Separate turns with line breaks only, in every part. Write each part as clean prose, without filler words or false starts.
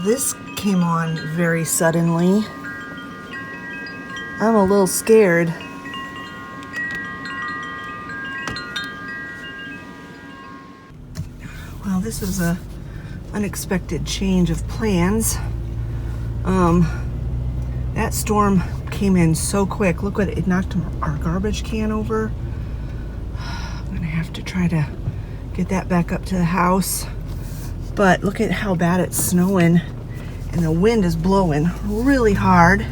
This came on very suddenly. I'm a little scared. Well, this was a unexpected change of plans. That storm came in so quick. Look what it knocked our garbage can over. I'm gonna have to try to get that back up to the house. But look at how bad it's snowing, and the wind is blowing really hard.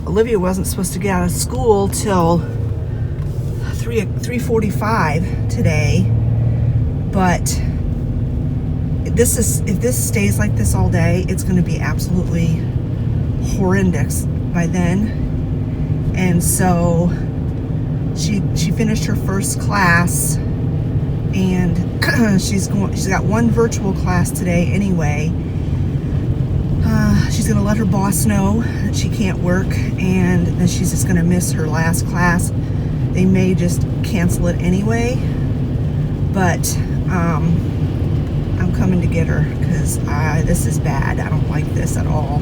Olivia wasn't supposed to get out of school till 3:45 today, but if this stays like this all day, it's going to be absolutely horrendous by then. And so she finished her first class, and she's got one virtual class today anyway. She's going to let her boss know that she can't work, and that she's just going to miss her last class. They may just cancel it anyway, but I'm coming to get her because this is bad. I don't like this at all.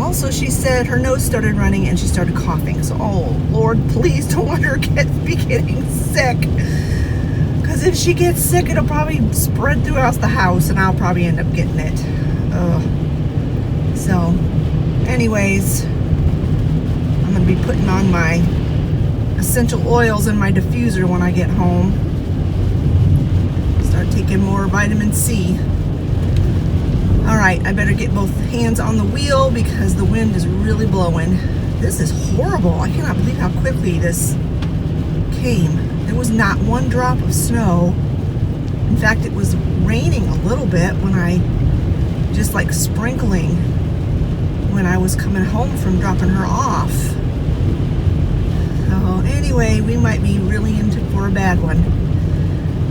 Also, she said her nose started running and she started coughing. So, oh Lord, please don't let her be getting sick. Because if she gets sick, it'll probably spread throughout the house, and I'll probably end up getting it. So, anyways, I'm going to be putting on my essential oils in my diffuser when I get home. Start taking more vitamin C. All right, I better get both hands on the wheel because the wind is really blowing. This is horrible. I cannot believe how quickly this came. There was not one drop of snow. In fact, it was raining a little bit just like sprinkling when I was coming home from dropping her off. So anyway, we might be really in for a bad one.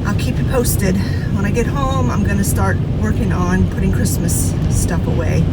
I'll keep you posted. When I get home, I'm going to start working on putting Christmas stuff away.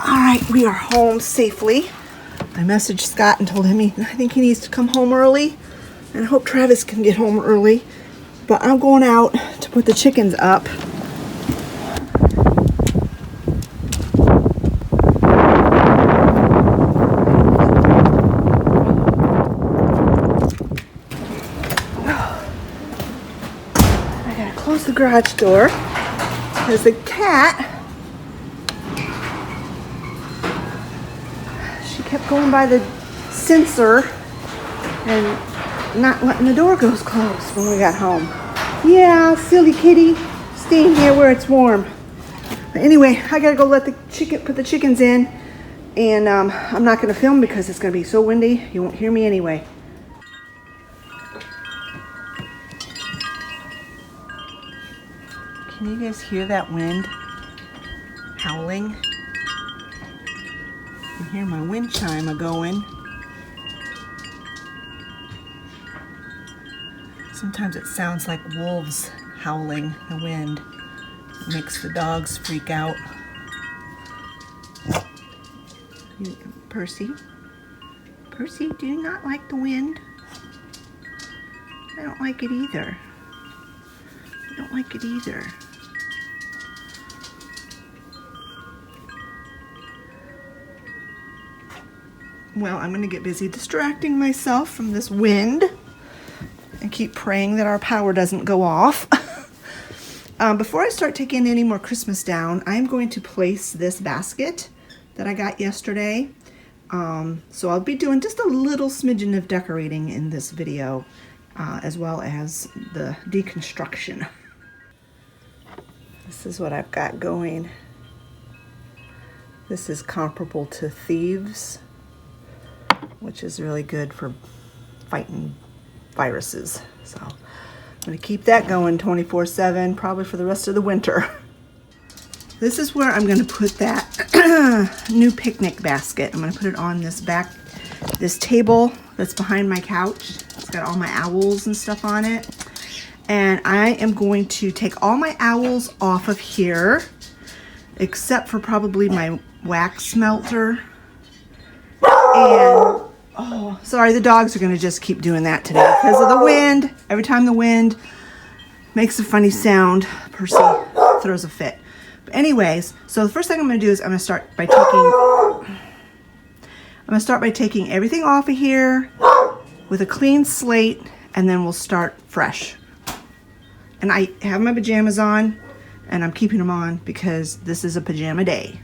All right, we are home safely. I messaged Scott and told him I think he needs to come home early, and I hope Travis can get home early. But I'm going out to put the chickens up. I gotta close the garage door because the cat, she kept going by the sensor and not letting the door go closed when we got home. Yeah, silly kitty, staying here where it's warm. But anyway, I gotta go put the chickens in, and I'm not gonna film because it's gonna be so windy. You won't hear me anyway. Can you guys hear that wind howling? You can hear my wind chime a-going. Sometimes it sounds like wolves howling, the wind. It makes the dogs freak out. Percy? Percy, do you not like the wind? I don't like it either. I don't like it either. Well, I'm going to get busy distracting myself from this wind and keep praying that our power doesn't go off. Before I start taking any more Christmas down, I'm going to place this basket that I got yesterday. So I'll be doing just a little smidgen of decorating in this video, as well as the deconstruction. This is what I've got going. This is comparable to Thieves, which is really good for fighting viruses. So I'm going to keep that going 24/7, probably for the rest of the winter. This is where I'm going to put that new picnic basket. I'm going to put it on this table that's behind my couch. It's got all my owls and stuff on it. And I am going to take all my owls off of here, except for probably my wax melter. And, oh, sorry, the dogs are going to just keep doing that today because of the wind. Every time the wind makes a funny sound, Percy throws a fit. But anyways, so the first thing I'm going to do is I'm going to start by taking everything off of here with a clean slate, and then we'll start fresh. And I have my pajamas on, and I'm keeping them on because this is a pajama day.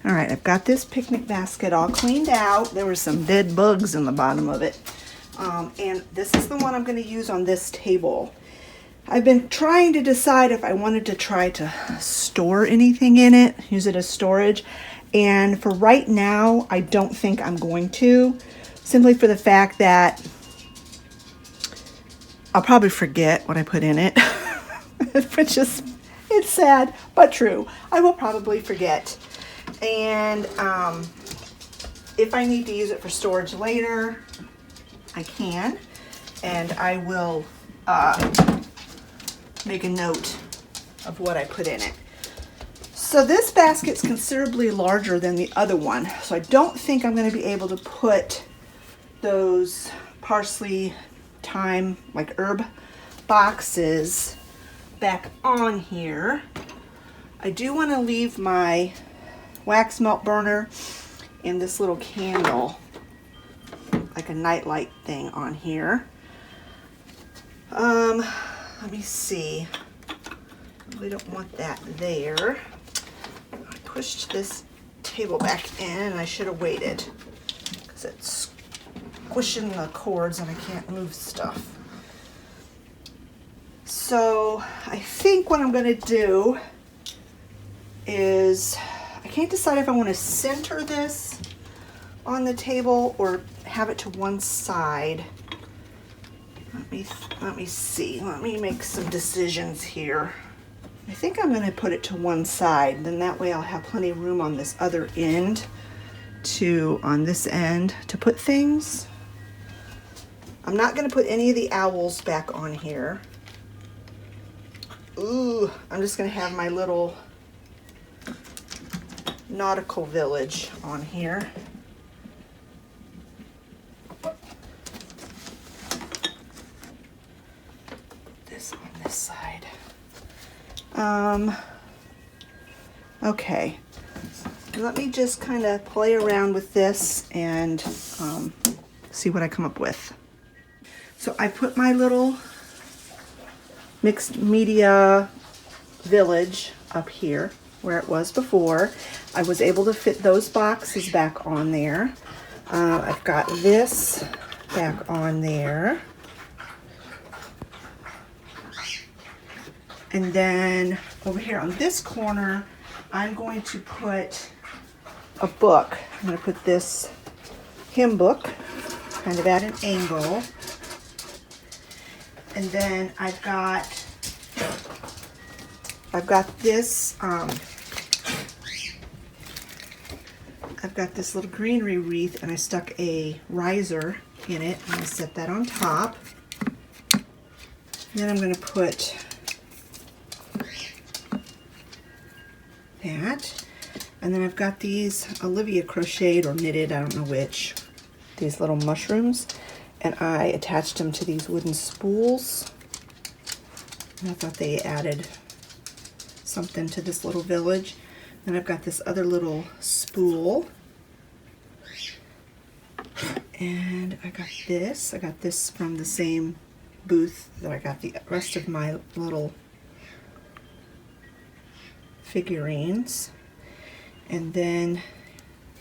All right, I've got this picnic basket all cleaned out. There were some dead bugs in the bottom of it. And this is the one I'm going to use on this table. I've been trying to decide if I wanted to try to store anything in it, use it as storage. And for right now, I don't think I'm going to, simply for the fact that I'll probably forget what I put in it. It's sad, but true. I will probably forget. And if I need to use it for storage later, I can. And I will make a note of what I put in it. So this basket's considerably larger than the other one. So I don't think I'm going to be able to put those parsley, thyme, like herb boxes back on here. I do want to leave my wax melt burner and this little candle, like a nightlight thing on here. Let me see. We don't want that there. I pushed this table back in and I should have waited because it's squishing the cords and I can't move stuff. So I think what I'm going to do is, I can't decide if I want to center this on the table or have it to one side. Let me see. Let me make some decisions here. I think I'm going to put it to one side. Then that way I'll have plenty of room on this other end on this end to put things. I'm not going to put any of the owls back on here. Ooh, I'm just going to have my little nautical village on here. This on this side. Okay. Let me just kind of play around with this and see what I come up with. So I put my little mixed media village up here where it was before. I was able to fit those boxes back on there. I've got this back on there. And then over here on this corner, I'm going to put a book. I'm going to put this hymn book kind of at an angle. And then I've got this little greenery wreath, and I stuck a riser in it, and I set that on top. And then I'm going to put that, and then I've got these Olivia crocheted or knitted, I don't know which, these little mushrooms, and I attached them to these wooden spools, and I thought they added something to this little village. Then I've got this other little spool, and I got this from the same booth that I got the rest of my little figurines. And then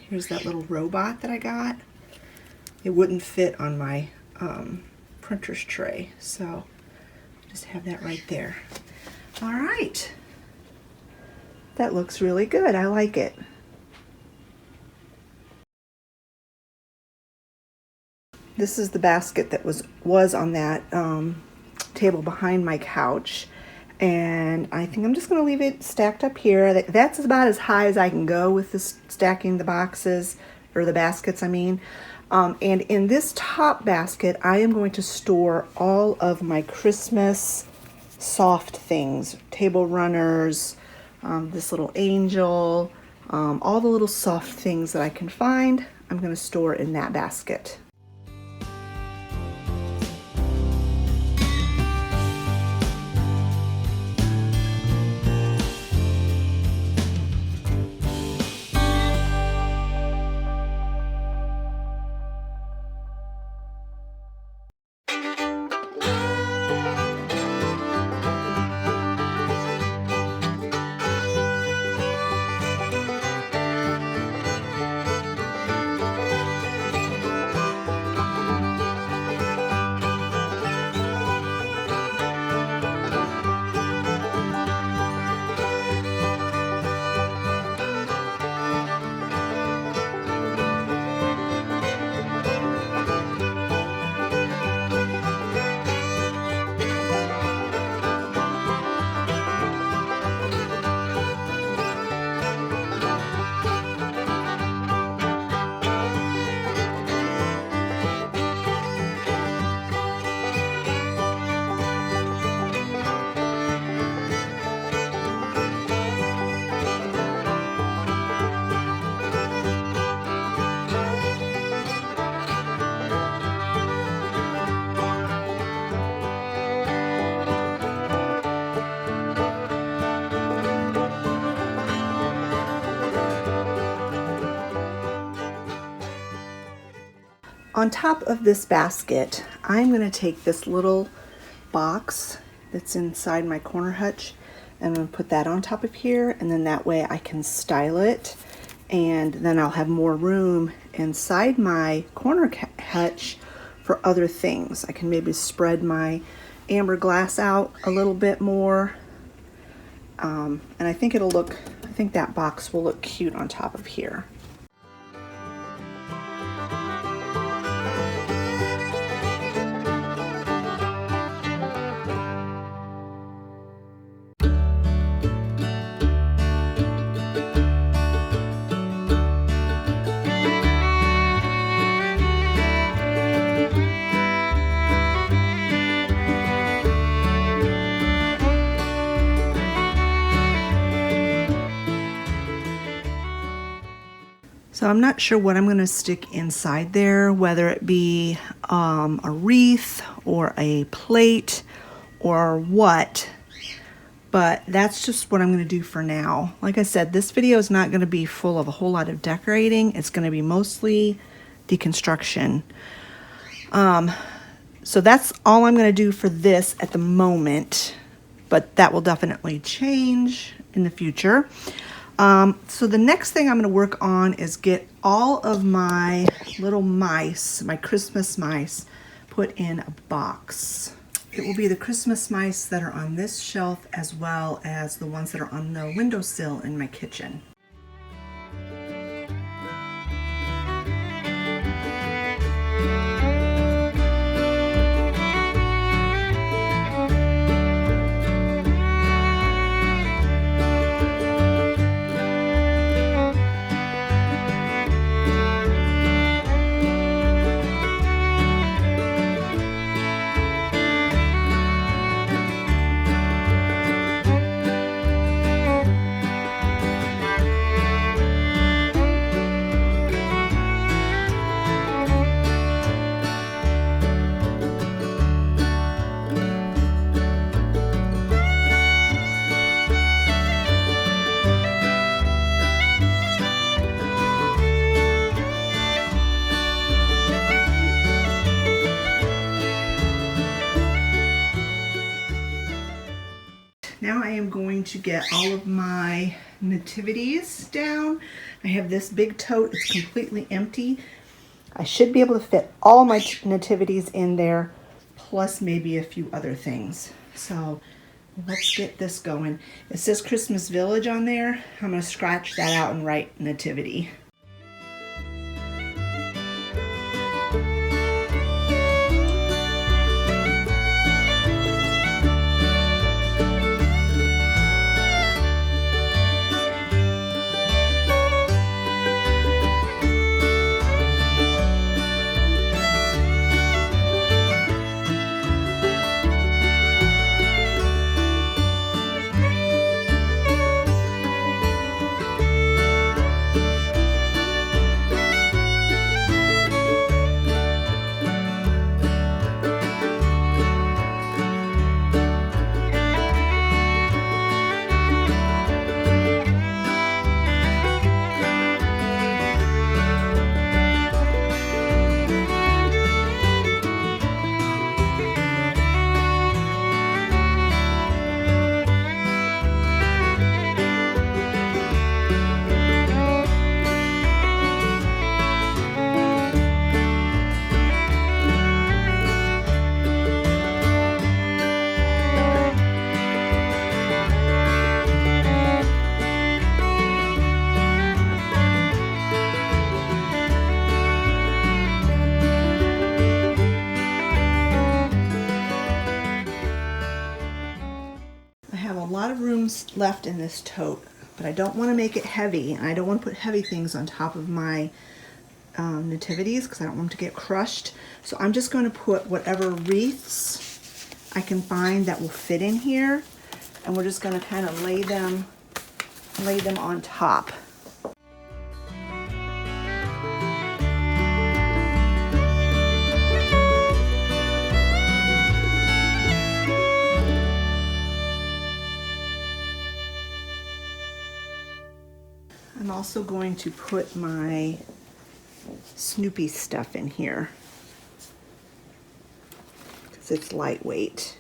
here's that little robot that I got. It wouldn't fit on my printer's tray, so just have that right there. All right, that looks really good. I like it. This is the basket that was on that table behind my couch, and I think I'm just going to leave it stacked up here. That's about as high as I can go with this stacking the boxes, or the baskets, I mean. And in this top basket, I am going to store all of my Christmas soft things, table runners, this little angel, all the little soft things that I can find, I'm going to store in that basket. on top of this basket, I'm going to take this little box that's inside my corner hutch, and I'm going to put that on top of here, and then that way I can style it, and then I'll have more room inside my corner hutch for other things. I can maybe spread my amber glass out a little bit more, and I think that box will look cute on top of here. So I'm not sure what I'm going to stick inside there, whether it be a wreath or a plate or what, but that's just what I'm going to do for now. Like I said, this video is not going to be full of a whole lot of decorating. It's going to be mostly deconstruction. So that's all I'm going to do for this at the moment, but that will definitely change in the future. So the next thing I'm going to work on is get all of my little mice, my Christmas mice, put in a box. It will be the Christmas mice that are on this shelf as well as the ones that are on the windowsill in my kitchen. Now I am going to get all of my nativities down. I have this big tote, it's completely empty. I should be able to fit all my nativities in there, plus maybe a few other things. So let's get this going. It says Christmas Village on there. I'm going to scratch that out and write nativity. Left in this tote, but I don't want to make it heavy, and I don't want to put heavy things on top of my nativities because I don't want them to get crushed. So I'm just going to put whatever wreaths I can find that will fit in here, and we're just going to kind of lay them on top. I'm also going to put my Snoopy stuff in here. because it's lightweight.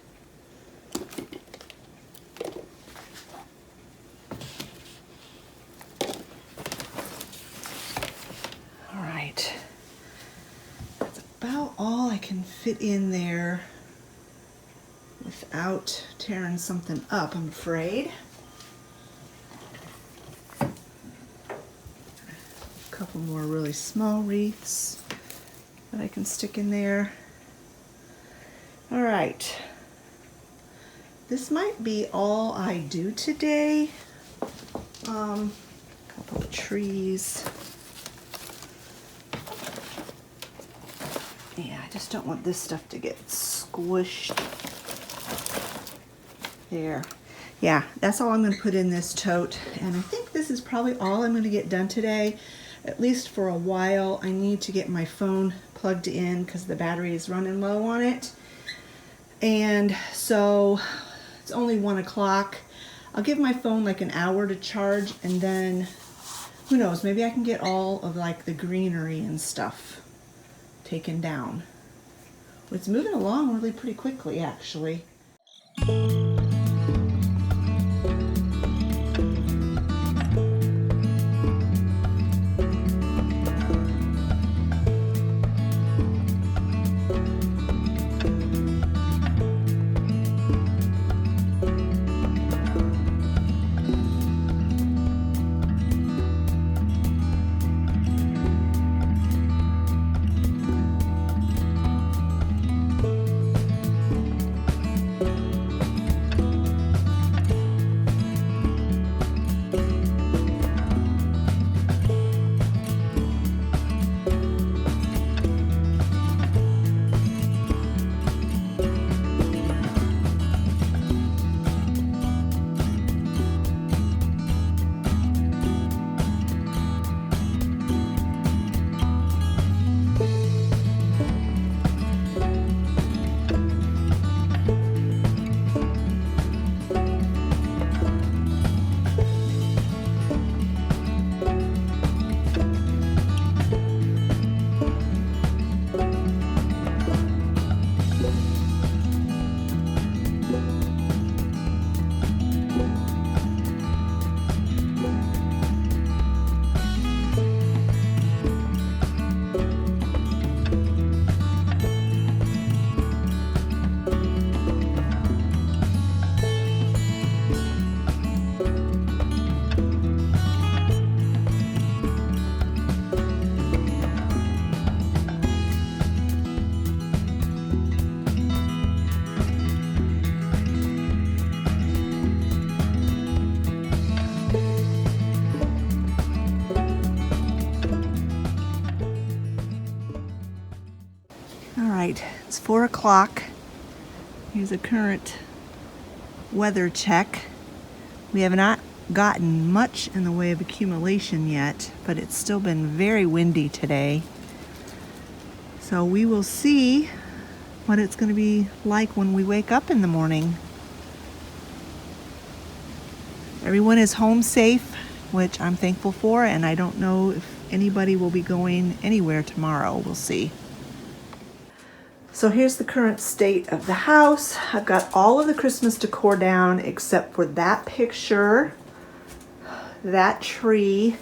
All right, that's about all I can fit in there without tearing something up, I'm afraid. A couple more really small wreaths that I can stick in there. All right, this might be all I do today. A couple of trees. Yeah, I just don't want this stuff to get squished. There. Yeah, that's all I'm going to put in this tote. And I think this is probably all I'm going to get done today, at least for a while. I need to get my phone plugged in because the battery is running low on it. And so it's only 1 o'clock. I'll give my phone like an hour to charge, and then who knows, maybe I can get all of like the greenery and stuff taken down. It's moving along really pretty quickly, actually. Right, it's 4 o'clock. Here's a current weather check. We have not gotten much in the way of accumulation yet, but it's still been very windy today. So we will see what it's going to be like when we wake up in the morning. Everyone is home safe, which I'm thankful for, and I don't know if anybody will be going anywhere tomorrow. We'll see. So here's the current state of the house. I've got all of the Christmas decor down except for that picture, that tree,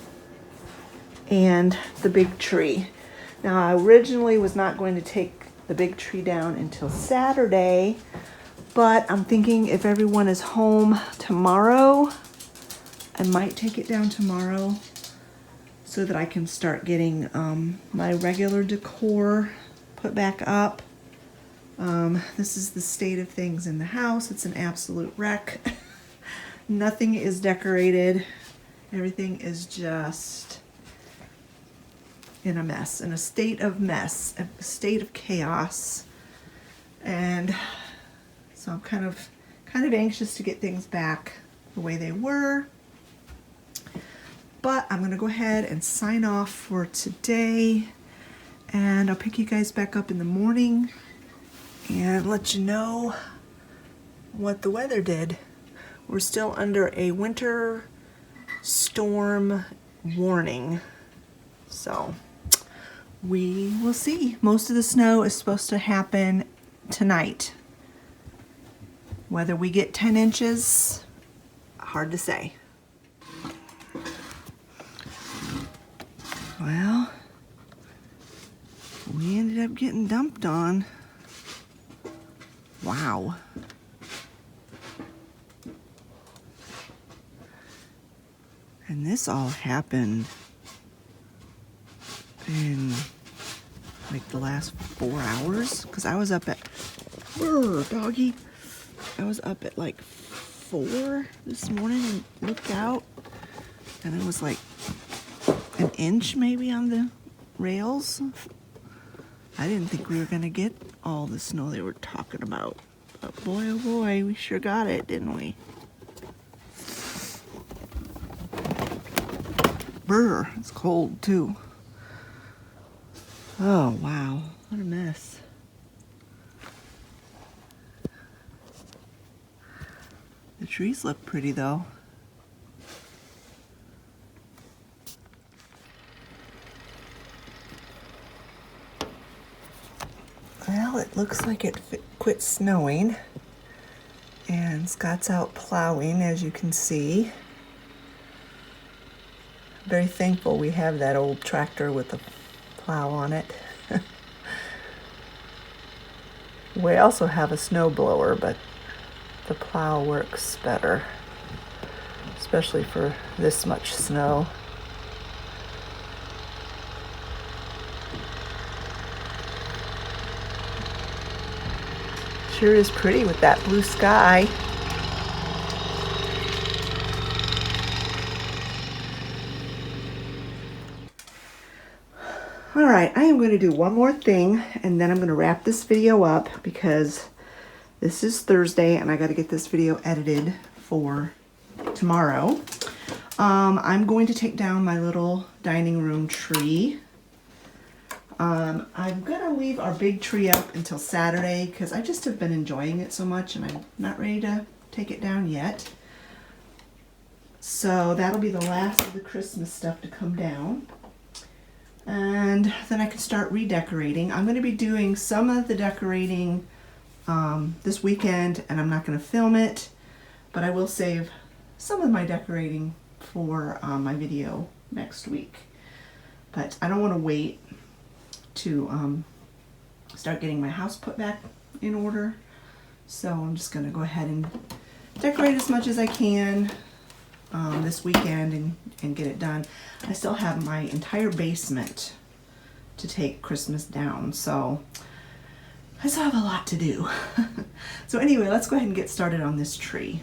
and the big tree. Now, I originally was not going to take the big tree down until Saturday, but I'm thinking if everyone is home tomorrow, I might take it down tomorrow so that I can start getting my regular decor put back up. This is the state of things in the house. It's an absolute wreck. Nothing is decorated. Everything is just in a mess, in a state of mess, a state of chaos. And so I'm kind of anxious to get things back the way they were. But I'm going to go ahead and sign off for today. And I'll pick you guys back up in the morning and let you know what the weather did. We're still under a winter storm warning. So we will see. Most of the snow is supposed to happen tonight. Whether we get 10 inches, hard to say. Well, we ended up getting dumped on. Wow. And this all happened in like the last 4 hours, because I was up at, doggy. I was up at like 4 this morning and looked out, and it was like an inch maybe on the rails. I didn't think we were gonna get all the snow they were talking about, but boy oh boy, we sure got it, didn't we? Brr, it's cold too. Oh wow, what a mess. The trees look pretty though. Well, it looks like it quit snowing, and Scott's out plowing, as you can see. Very thankful we have that old tractor with the plow on it. We also have a snow blower, but the plow works better, especially for this much snow. Sure is pretty with that blue sky. All right, I am going to do one more thing, and then I'm going to wrap this video up, because this is Thursday and I got to get this video edited for tomorrow. I'm going to take down my little dining room tree. I'm going to leave our big tree up until Saturday, because I just have been enjoying it so much and I'm not ready to take it down yet. So that'll be the last of the Christmas stuff to come down. And then I can start redecorating. I'm going to be doing some of the decorating this weekend, and I'm not going to film it, but I will save some of my decorating for my video next week. But I don't want to wait to start getting my house put back in order, so I'm just going to go ahead and decorate as much as I can this weekend and get it done. I still have my entire basement to take Christmas down, so I still have a lot to do. So anyway, let's go ahead and get started on this tree.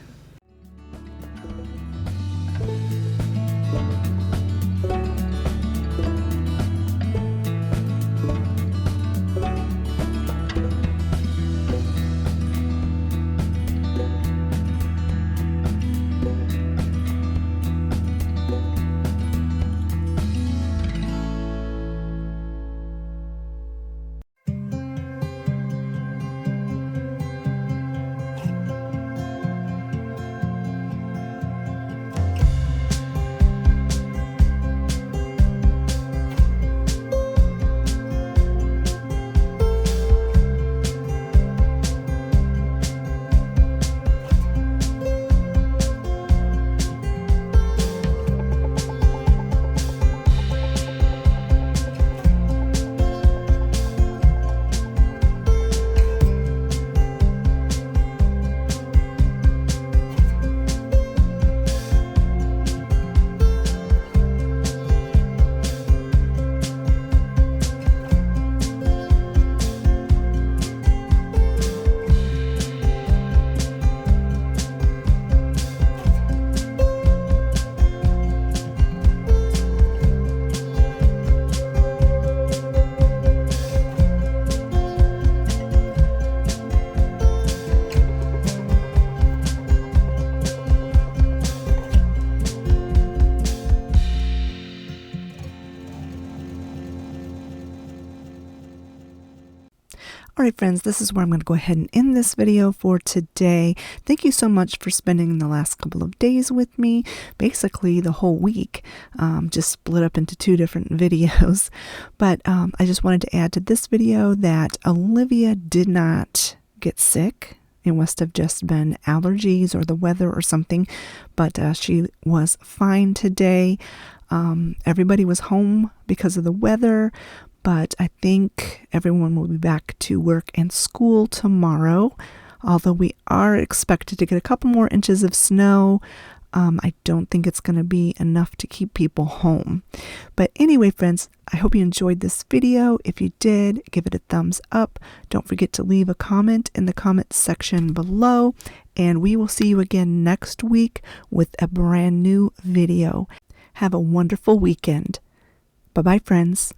All right, friends, this is where I'm going to go ahead and end this video for today. Thank you so much for spending the last couple of days with me, basically the whole week, just split up into 2 different videos. But I just wanted to add to this video that Olivia did not get sick. It must have just been allergies or the weather or something, but she was fine today. Everybody was home because of the weather, but I think everyone will be back to work and school tomorrow, although we are expected to get a couple more inches of snow. I don't think it's going to be enough to keep people home. But anyway, friends, I hope you enjoyed this video. If you did, give it a thumbs up. Don't forget to leave a comment in the comment section below. And we will see you again next week with a brand new video. Have a wonderful weekend. Bye-bye, friends.